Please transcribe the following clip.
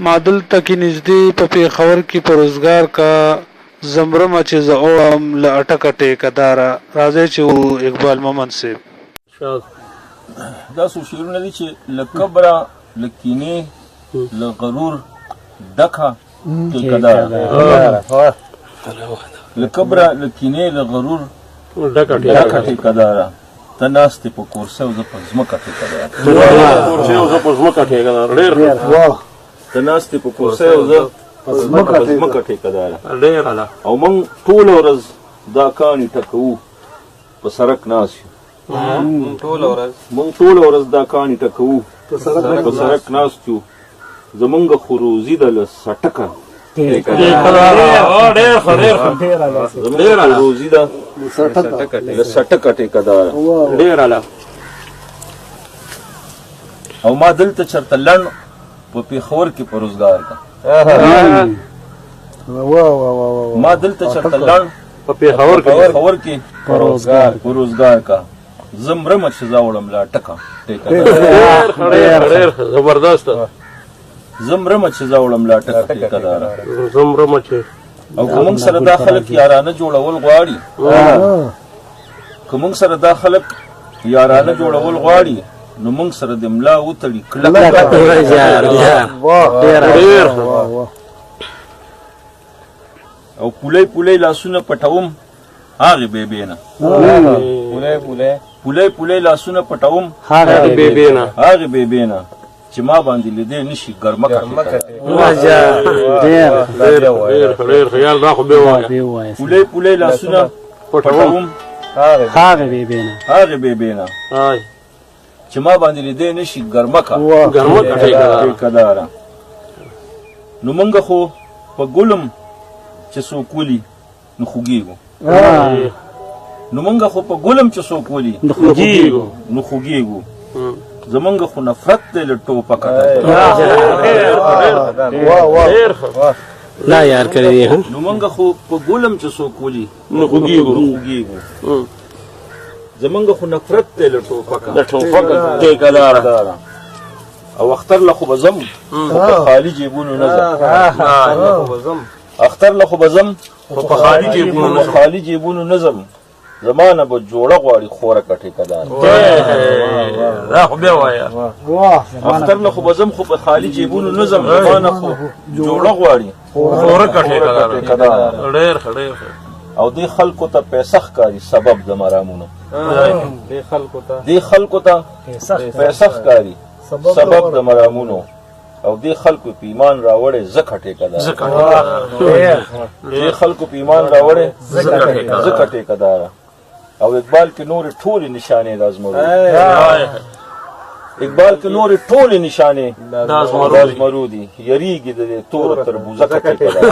معدل تکی نزدې په پېښور کې په روزګار کا زمرمه چې زه اوړم له اټکه ټیکهداره راځئ چې اقبال مومند صاحب دا څو شعرونه دي چې له کبره له کینې له غرور ډکه ټیکهداره له کبره له کینې له غرور ډکه ټیکهداره ته ناست په کورسۍ او زه په ځمکه ټیکهداره ته ناست په کورسۍ او زه په ځمکه ټیکهداره او موږ ټوله ورځ دا کاڼي ټکوو په سړک ناست یو موږ ټوله ورځ دا کاڼي ټکوو په سړک ناست یو زمونږ خو روزي ده له سټکه روزي ده له سټکه ټیکهداره او ما دلته چېرته لنډ په پېښور کې په روزګار کا ما دلته چېرته لنډ په پېښور کې په روزګار کا زه مرمه چې زه وړم له ټکه زبردست زه مرمه چې زه وړم له ټکه ټیکهداره او که موږ سره دا خلک یارانه جوړول غواړي که موږ سره دا خلک یارانه جوړول غواړي نو موږ سره د ملا وتړي کلک او پولۍ پولۍ لاسونه پټوم هغې بېبې نه پولۍ لاسونه پټوم هغې بېبې نه چې ما باندې لیدې نشي ګرمکه پولۍ لاسونه پټوم هغې بېبې نه چې ما باندې لیدې نشي ګرمکه ټیکهداره نو موږ خو په ګلم چې څوک ولي نو خوږېږو نو موږ خو په ګلم چې څوک ولي نو خوږېږو زمونږ خو نفرت دی له ټوپکه لا یار کړی نو موږ خو په ګلم چې څوک ولي نو خوږېږو زمونږ خو نفرت دی له ټوپکه ټیکهداره او اختر له خو به ځم خو په خالي جیبونو نه ځم اختر له خو به ځم خو په خالي جیبونو نه ځم زمانه به جوړه غواړي خورکه ټیکهداره اختر له خو به ځم خو په خالي جیبونو نه ځم زمانه خو جوړه غواړي خورکه ټیکهداره او دې خلکو ته پیسه ښکاري سبب د مرامونو دې خلکو ته پیسه ښکاري سبب د مرامونو او دې خلکو په ایمان راوړې ځکه ټیکهداره دې خلکو په ایمان راوړې ځکه ټیکهداره او اقبال کې نورې ټولې نشانې د اقبال کې نورې ټولې نشانې د ازمرو دي یریږي د دې توره تربوزکه ټیکهداره